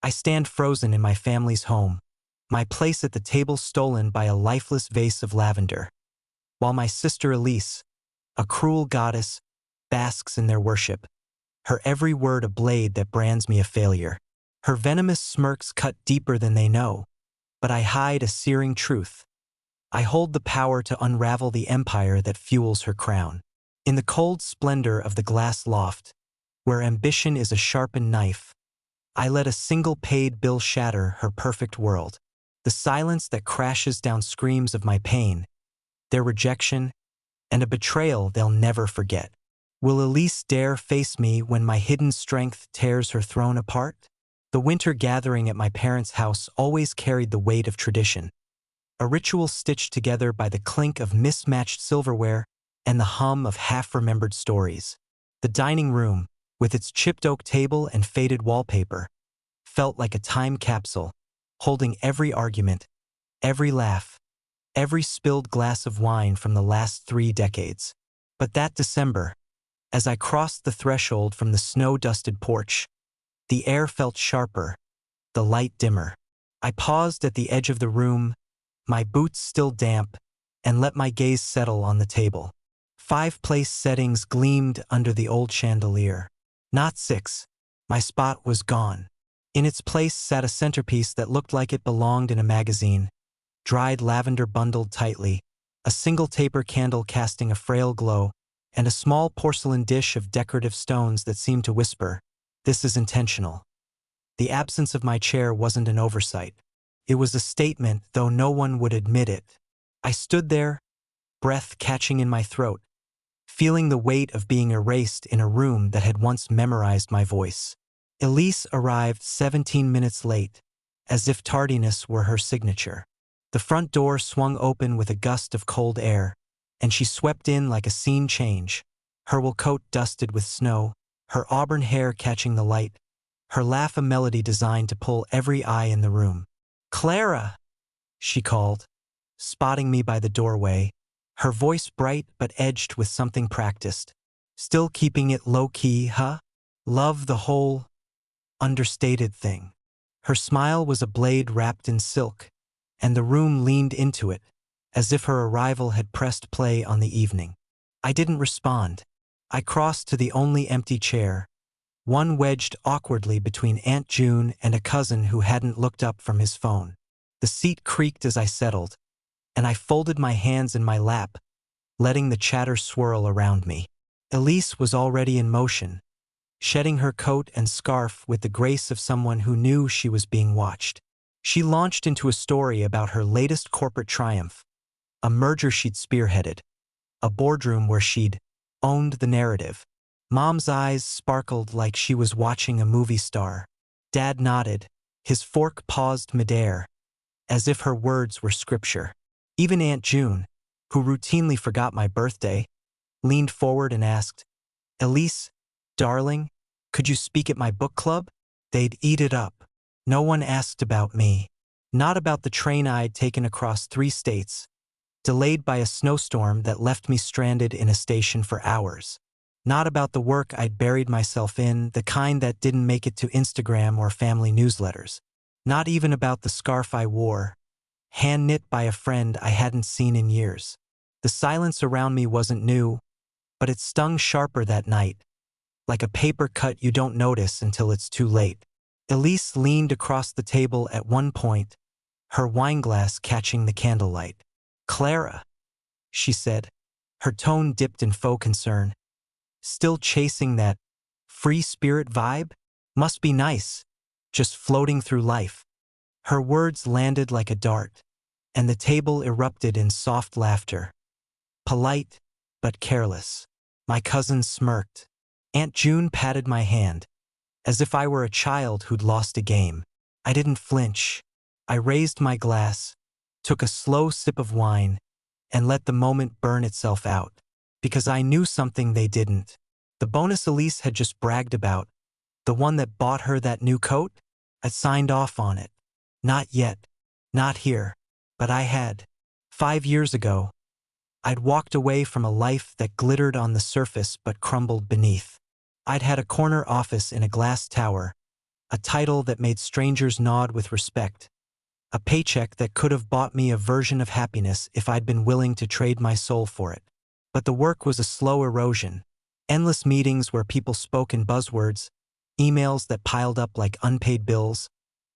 I stand frozen in my family's home, my place at the table stolen by a lifeless vase of lavender, while my sister Elise, a cruel goddess, basks in their worship, her every word a blade that brands me a failure. Her venomous smirks cut deeper than they know, but I hide a searing truth. I hold the power to unravel the empire that fuels her crown. In the cold splendor of the glass loft, where ambition is a sharpened knife, I let a single paid bill shatter her perfect world. The silence that crashes down screams of my pain, their rejection, and a betrayal they'll never forget. Will Elise dare face me when my hidden strength tears her throne apart? The winter gathering at my parents' house always carried the weight of tradition, a ritual stitched together by the clink of mismatched silverware and the hum of half-remembered stories. The dining room, with its chipped oak table and faded wallpaper, felt like a time capsule, holding every argument, every laugh, every spilled glass of wine from the last 3 decades. But that December, as I crossed the threshold from the snow-dusted porch, the air felt sharper, the light dimmer. I paused at the edge of the room, my boots still damp, and let my gaze settle on the table. 5 place settings gleamed under the old chandelier. Not 6. My spot was gone. In its place sat a centerpiece that looked like it belonged in a magazine, dried lavender bundled tightly, a single taper candle casting a frail glow, and a small porcelain dish of decorative stones that seemed to whisper, "This is intentional." The absence of my chair wasn't an oversight. It was a statement, though no one would admit it. I stood there, breath catching in my throat, feeling the weight of being erased in a room that had once memorized my voice. Elise arrived 17 minutes late, as if tardiness were her signature. The front door swung open with a gust of cold air, and she swept in like a scene change, her wool coat dusted with snow, her auburn hair catching the light, her laugh a melody designed to pull every eye in the room. "Clara!" she called, spotting me by the doorway, her voice bright but edged with something practiced. "Still keeping it low-key, huh? Love the whole understated thing." Her smile was a blade wrapped in silk, and the room leaned into it, as if her arrival had pressed play on the evening. I didn't respond. I crossed to the only empty chair, one wedged awkwardly between Aunt June and a cousin who hadn't looked up from his phone. The seat creaked as I settled, and I folded my hands in my lap, letting the chatter swirl around me. Elise was already in motion, shedding her coat and scarf with the grace of someone who knew she was being watched. She launched into a story about her latest corporate triumph, a merger she'd spearheaded, a boardroom where she'd owned the narrative. Mom's eyes sparkled like she was watching a movie star. Dad nodded, his fork paused midair, as if her words were scripture. Even Aunt June, who routinely forgot my birthday, leaned forward and asked, "Elise, darling, could you speak at my book club?" They'd eat it up. No one asked about me. Not about the train I'd taken across 3 states, delayed by a snowstorm that left me stranded in a station for hours. Not about the work I'd buried myself in, the kind that didn't make it to Instagram or family newsletters. Not even about the scarf I wore, hand-knit by a friend I hadn't seen in years. The silence around me wasn't new, but it stung sharper that night, like a paper cut you don't notice until it's too late. Elise leaned across the table at one point, her wineglass catching the candlelight. "Clara," she said, her tone dipped in faux concern. "Still chasing that free spirit vibe? Must be nice, just floating through life." Her words landed like a dart, and the table erupted in soft laughter. Polite, but careless. My cousin smirked. Aunt June patted my hand, as if I were a child who'd lost a game. I didn't flinch. I raised my glass, took a slow sip of wine, and let the moment burn itself out, because I knew something they didn't. The bonus Elise had just bragged about, the one that bought her that new coat, I'd signed off on it. Not yet. Not here. But I had. 5 years ago, I'd walked away from a life that glittered on the surface but crumbled beneath. I'd had a corner office in a glass tower, a title that made strangers nod with respect, a paycheck that could have bought me a version of happiness if I'd been willing to trade my soul for it. But the work was a slow erosion. Endless meetings where people spoke in buzzwords, emails that piled up like unpaid bills,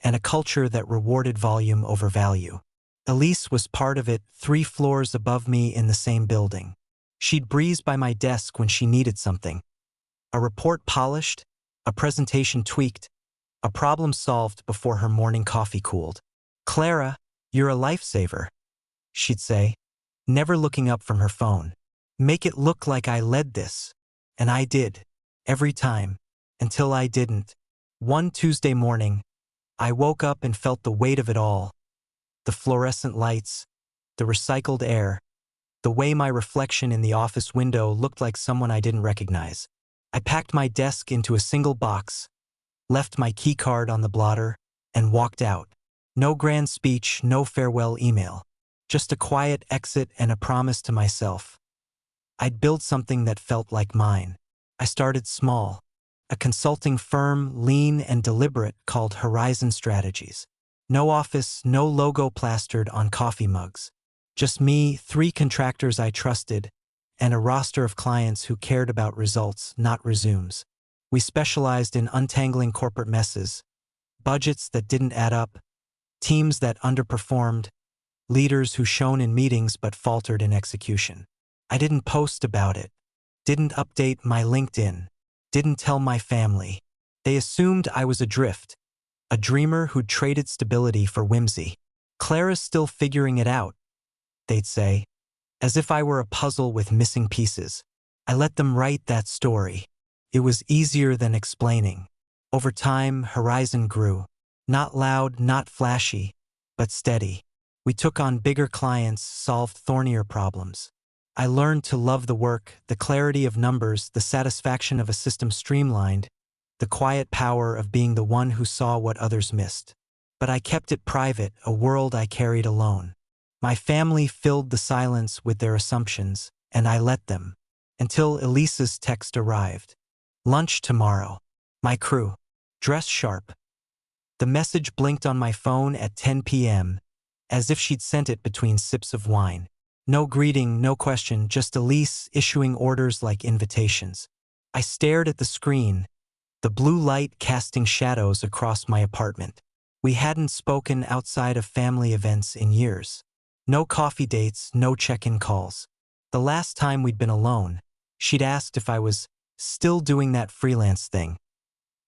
and a culture that rewarded volume over value. Elise was part of it, 3 floors above me in the same building. She'd breeze by my desk when she needed something. A report polished, a presentation tweaked, a problem solved before her morning coffee cooled. "Clara, you're a lifesaver," she'd say, never looking up from her phone. "Make it look like I led this." And I did, every time, until I didn't. One Tuesday morning, I woke up and felt the weight of it all. The fluorescent lights, the recycled air, the way my reflection in the office window looked like someone I didn't recognize. I packed my desk into a single box, left my keycard on the blotter, and walked out. No grand speech, no farewell email. Just a quiet exit and a promise to myself. I'd build something that felt like mine. I started small. A consulting firm, lean and deliberate, called Horizon Strategies. No office, no logo plastered on coffee mugs. Just me, 3 contractors I trusted, and a roster of clients who cared about results, not resumes. We specialized in untangling corporate messes, budgets that didn't add up, teams that underperformed, leaders who shone in meetings but faltered in execution. I didn't post about it, didn't update my LinkedIn, didn't tell my family. They assumed I was adrift, a dreamer who'd traded stability for whimsy. "Clara's still figuring it out," they'd say, as if I were a puzzle with missing pieces. I let them write that story. It was easier than explaining. Over time, Horizon grew. Not loud, not flashy, but steady. We took on bigger clients, solved thornier problems. I learned to love the work, the clarity of numbers, the satisfaction of a system streamlined, the quiet power of being the one who saw what others missed. But I kept it private, a world I carried alone. My family filled the silence with their assumptions, and I let them. Until Elisa's text arrived. "Lunch tomorrow. My crew. Dress sharp." The message blinked on my phone at 10 p.m., as if she'd sent it between sips of wine. No greeting, no question, just Elise issuing orders like invitations. I stared at the screen, the blue light casting shadows across my apartment. We hadn't spoken outside of family events in years. No coffee dates, no check-in calls. The last time we'd been alone, she'd asked if I was still doing that freelance thing,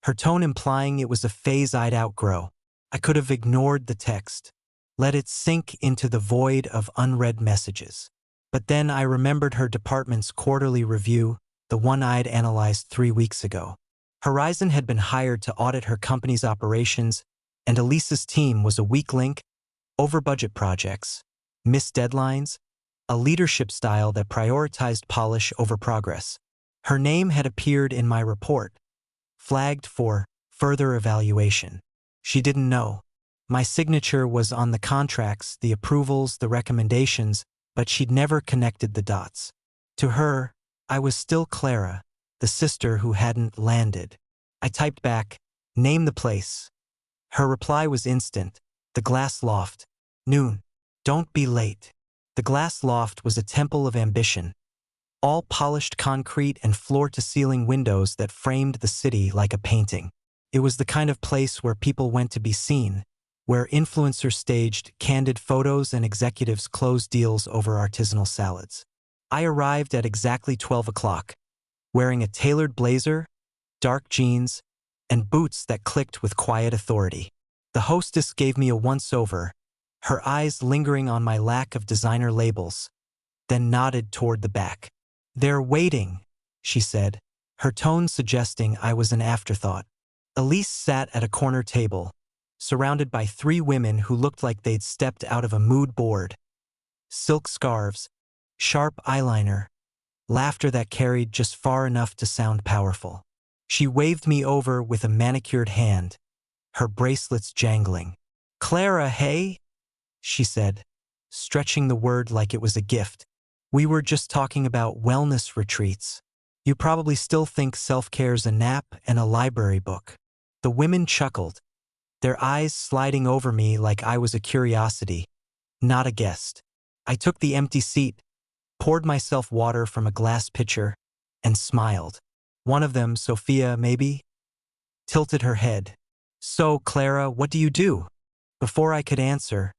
her tone implying it was a phase I'd outgrow. I could have ignored the text, let it sink into the void of unread messages. But then I remembered her department's quarterly review, the one I'd analyzed 3 weeks ago. Horizon had been hired to audit her company's operations, and Elisa's team was a weak link, over-budget projects, missed deadlines, a leadership style that prioritized polish over progress. Her name had appeared in my report, flagged for further evaluation. She didn't know. My signature was on the contracts, the approvals, the recommendations, but she'd never connected the dots. To her, I was still Clara, the sister who hadn't landed. I typed back, "Name the place." Her reply was instant. "The Glass Loft. Noon. Don't be late." The Glass Loft was a temple of ambition. All polished concrete and floor-to-ceiling windows that framed the city like a painting. It was the kind of place where people went to be seen, where influencers staged candid photos and executives closed deals over artisanal salads. I arrived at exactly 12 o'clock, wearing a tailored blazer, dark jeans, and boots that clicked with quiet authority. The hostess gave me a once-over, her eyes lingering on my lack of designer labels, then nodded toward the back. "They're waiting," she said, her tone suggesting I was an afterthought. Elise sat at a corner table, surrounded by 3 women who looked like they'd stepped out of a mood board. Silk scarves, sharp eyeliner, laughter that carried just far enough to sound powerful. She waved me over with a manicured hand, her bracelets jangling. "Clara, hey?" she said, stretching the word like it was a gift. "We were just talking about wellness retreats. You probably still think self-care's a nap and a library book." The women chuckled, their eyes sliding over me like I was a curiosity, not a guest. I took the empty seat, poured myself water from a glass pitcher, and smiled. One of them, Sophia maybe, tilted her head. So, Clara, what do you do? Before I could answer,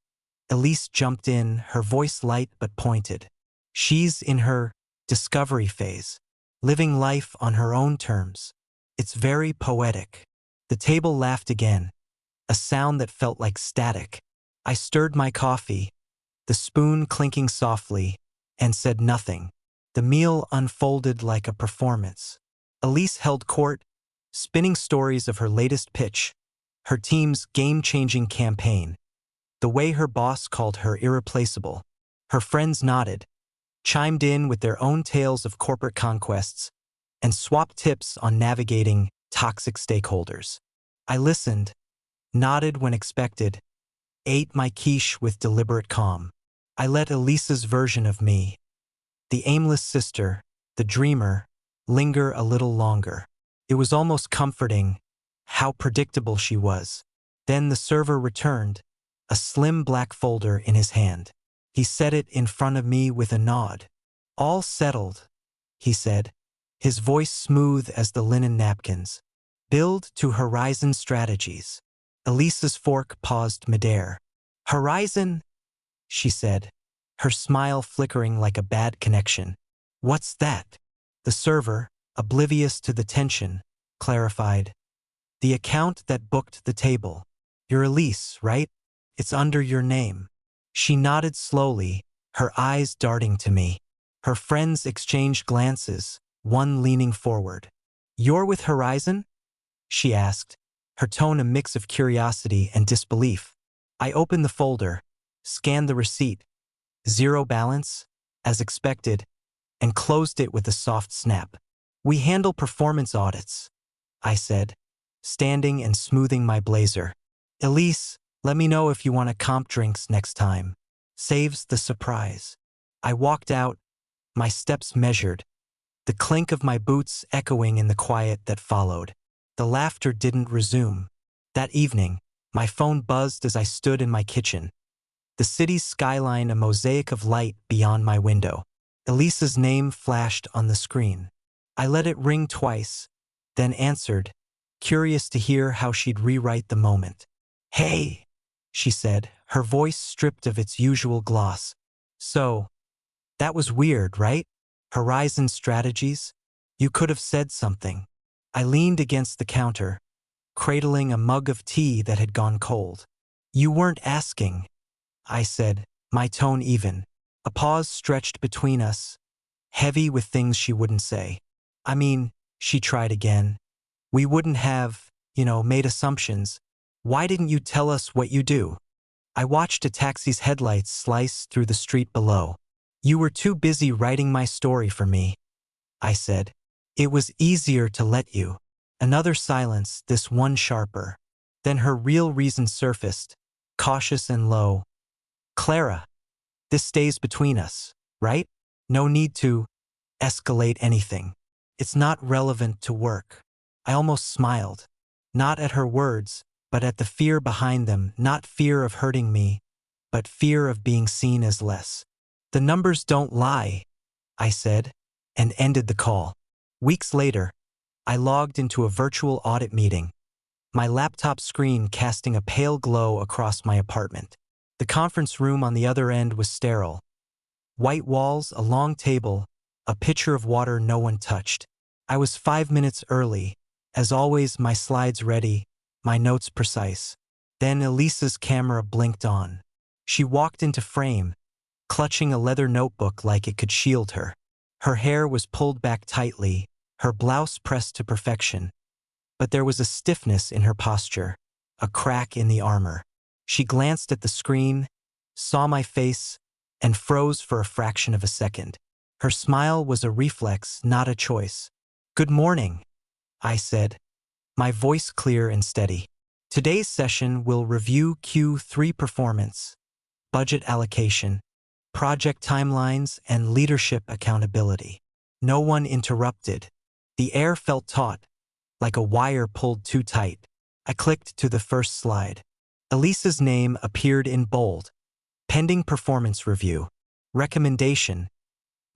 Elise jumped in, her voice light but pointed. She's in her discovery phase, living life on her own terms. It's very poetic. The table laughed again, a sound that felt like static. I stirred my coffee, the spoon clinking softly, and said nothing. The meal unfolded like a performance. Elise held court, spinning stories of her latest pitch, her team's game-changing campaign, the way her boss called her irreplaceable. Her friends nodded, chimed in with their own tales of corporate conquests, and swapped tips on navigating toxic stakeholders. I listened, nodded when expected, ate my quiche with deliberate calm. I let Elisa's version of me, the aimless sister, the dreamer, linger a little longer. It was almost comforting how predictable she was. Then the server returned, a slim black folder in his hand. He set it in front of me with a nod. All settled, he said, his voice smooth as the linen napkins. Build to Horizon Strategies. Elisa's fork paused midair. Horizon? She said, her smile flickering like a bad connection. What's that? The server, oblivious to the tension, clarified. The account that booked the table. You're Elise, right? It's under your name. She nodded slowly, her eyes darting to me. Her friends exchanged glances, one leaning forward. You're with Horizon? She asked, her tone a mix of curiosity and disbelief. I opened the folder, scanned the receipt, zero balance, as expected, and closed it with a soft snap. We handle performance audits, I said, standing and smoothing my blazer. Elise, let me know if you want to comp drinks next time. Saves the surprise. I walked out, my steps measured, the clink of my boots echoing in the quiet that followed. The laughter didn't resume. That evening, my phone buzzed as I stood in my kitchen. The city's skyline a mosaic of light beyond my window. Elisa's name flashed on the screen. I let it ring twice, then answered, curious to hear how she'd rewrite the moment. Hey, she said, her voice stripped of its usual gloss. So, that was weird, right? Horizon Strategies? You could have said something. I leaned against the counter, cradling a mug of tea that had gone cold. You weren't asking, I said, my tone even. A pause stretched between us, heavy with things she wouldn't say. I mean, she tried again. We wouldn't have, made assumptions. Why didn't you tell us what you do? I watched a taxi's headlights slice through the street below. You were too busy writing my story for me, I said. It was easier to let you. Another silence, this one sharper. Then her real reason surfaced, cautious and low. Clara, this stays between us, right? No need to escalate anything. It's not relevant to work. I almost smiled, not at her words, but at the fear behind them, not fear of hurting me, but fear of being seen as less. The numbers don't lie, I said, and ended the call. Weeks later, I logged into a virtual audit meeting, my laptop screen casting a pale glow across my apartment. The conference room on the other end was sterile. White walls, a long table, a pitcher of water no one touched. I was 5 minutes early, as always my slides ready, my notes precise. Then Elisa's camera blinked on. She walked into frame, clutching a leather notebook like it could shield her. Her hair was pulled back tightly, her blouse pressed to perfection. But there was a stiffness in her posture, a crack in the armor. She glanced at the screen, saw my face, and froze for a fraction of a second. Her smile was a reflex, not a choice. Good morning, I said, my voice clear and steady. Today's session will review Q3 performance, budget allocation, project timelines, and leadership accountability. No one interrupted. The air felt taut, like a wire pulled too tight. I clicked to the first slide. Elise's name appeared in bold. Pending performance review. Recommendation.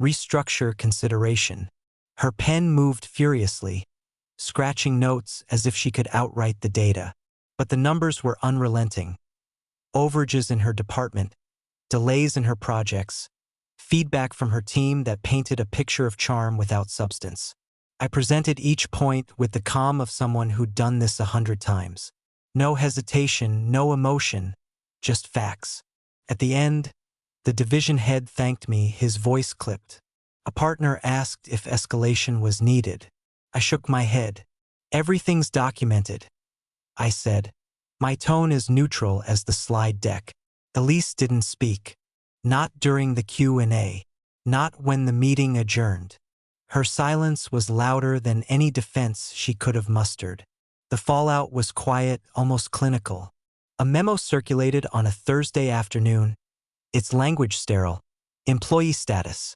Restructure consideration. Her pen moved furiously, scratching notes as if she could outright the data. But the numbers were unrelenting. Overages in her department, delays in her projects, feedback from her team that painted a picture of charm without substance. I presented each point with the calm of someone who'd done this 100 times. No hesitation, no emotion, just facts. At the end, the division head thanked me, his voice clipped. A partner asked if escalation was needed. I shook my head. Everything's documented, I said. My tone as neutral as the slide deck. Elise didn't speak. Not during the Q&A. Not when the meeting adjourned. Her silence was louder than any defense she could have mustered. The fallout was quiet, almost clinical. A memo circulated on a Thursday afternoon. Its language sterile. Employee status.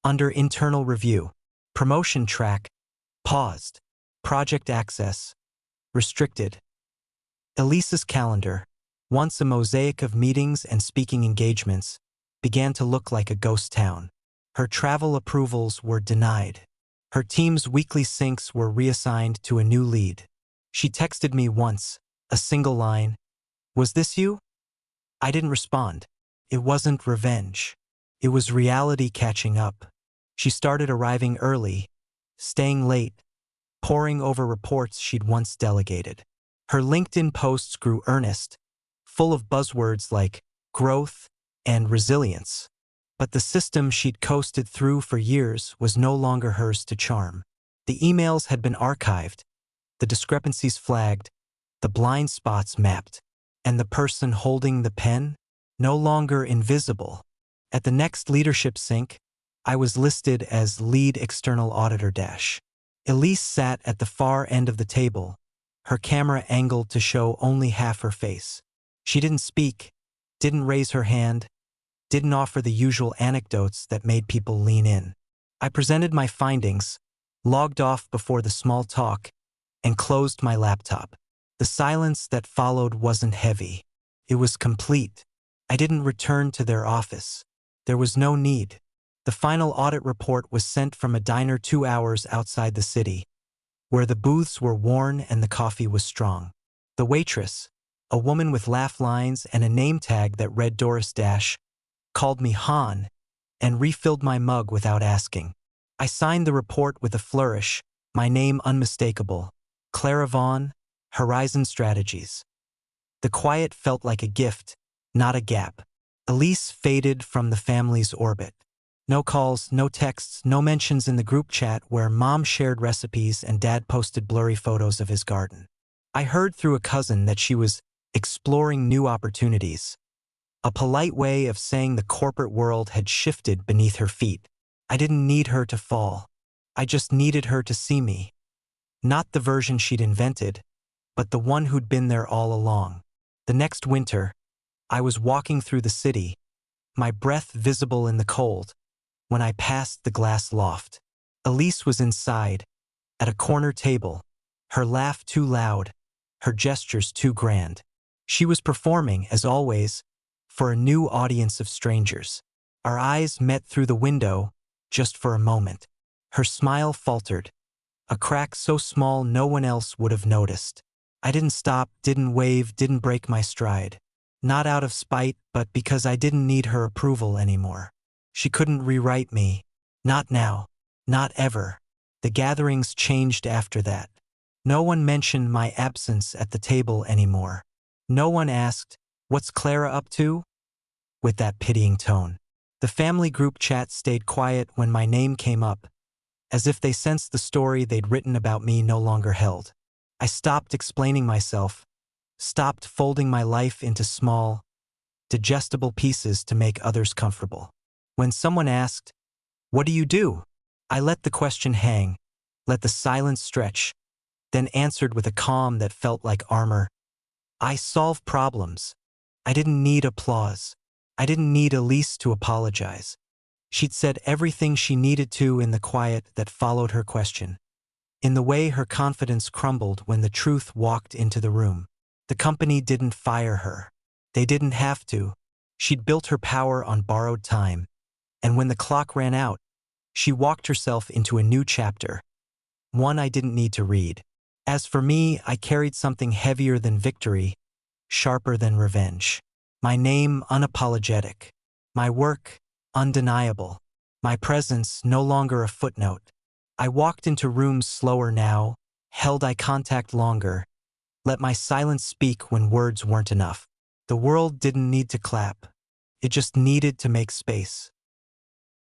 Under internal review. Promotion track. Paused. Project access. Restricted. Elise's calendar, once a mosaic of meetings and speaking engagements, began to look like a ghost town. Her travel approvals were denied. Her team's weekly syncs were reassigned to a new lead. She texted me once, a single line, "Was this you?" I didn't respond. It wasn't revenge. It was reality catching up. She started arriving early, staying late, poring over reports she'd once delegated. Her LinkedIn posts grew earnest, full of buzzwords like growth and resilience. But the system she'd coasted through for years was no longer hers to charm. The emails had been archived, the discrepancies flagged, the blind spots mapped, and the person holding the pen no longer invisible. At the next leadership sync, I was listed as lead external auditor dash. Elise sat at the far end of the table, her camera angled to show only half her face. She didn't speak, didn't raise her hand, didn't offer the usual anecdotes that made people lean in. I presented my findings, logged off before the small talk, and closed my laptop. The silence that followed wasn't heavy. It was complete. I didn't return to their office. There was no need. The final audit report was sent from a diner 2 hours outside the city, where the booths were worn and the coffee was strong. The waitress, a woman with laugh lines and a name tag that read Doris Dash, called me Han and refilled my mug without asking. I signed the report with a flourish, my name unmistakable, Clara Vaughn, Horizon Strategies. The quiet felt like a gift, not a gap. Elise faded from the family's orbit. No calls, no texts, no mentions in the group chat where mom shared recipes and dad posted blurry photos of his garden. I heard through a cousin that she was exploring new opportunities. A polite way of saying the corporate world had shifted beneath her feet. I didn't need her to fall. I just needed her to see me. Not the version she'd invented, but the one who'd been there all along. The next winter, I was walking through the city, my breath visible in the cold, when I passed the glass loft. Elise was inside, at a corner table, her laugh too loud, her gestures too grand. She was performing, as always, for a new audience of strangers. Our eyes met through the window, just for a moment. Her smile faltered, a crack so small no one else would have noticed. I didn't stop, didn't wave, didn't break my stride. Not out of spite, but because I didn't need her approval anymore. She couldn't rewrite me. Not now. Not ever. The gatherings changed after that. No one mentioned my absence at the table anymore. No one asked, "What's Clara up to?" with that pitying tone. The family group chat stayed quiet when my name came up, as if they sensed the story they'd written about me no longer held. I stopped explaining myself, stopped folding my life into small, digestible pieces to make others comfortable. When someone asked, "What do you do?" I let the question hang, let the silence stretch, then answered with a calm that felt like armor. I solve problems. I didn't need applause. I didn't need Elise to apologize. She'd said everything she needed to in the quiet that followed her question. in the way her confidence crumbled when the truth walked into the room. The company didn't fire her. They didn't have to. She'd built her power on borrowed time, and when the clock ran out, she walked herself into a new chapter, one I didn't need to read. As for me, I carried something heavier than victory, sharper than revenge. My name unapologetic, my work undeniable, my presence no longer a footnote. I walked into rooms slower now, held eye contact longer, let my silence speak when words weren't enough. The world didn't need to clap. It just needed to make space.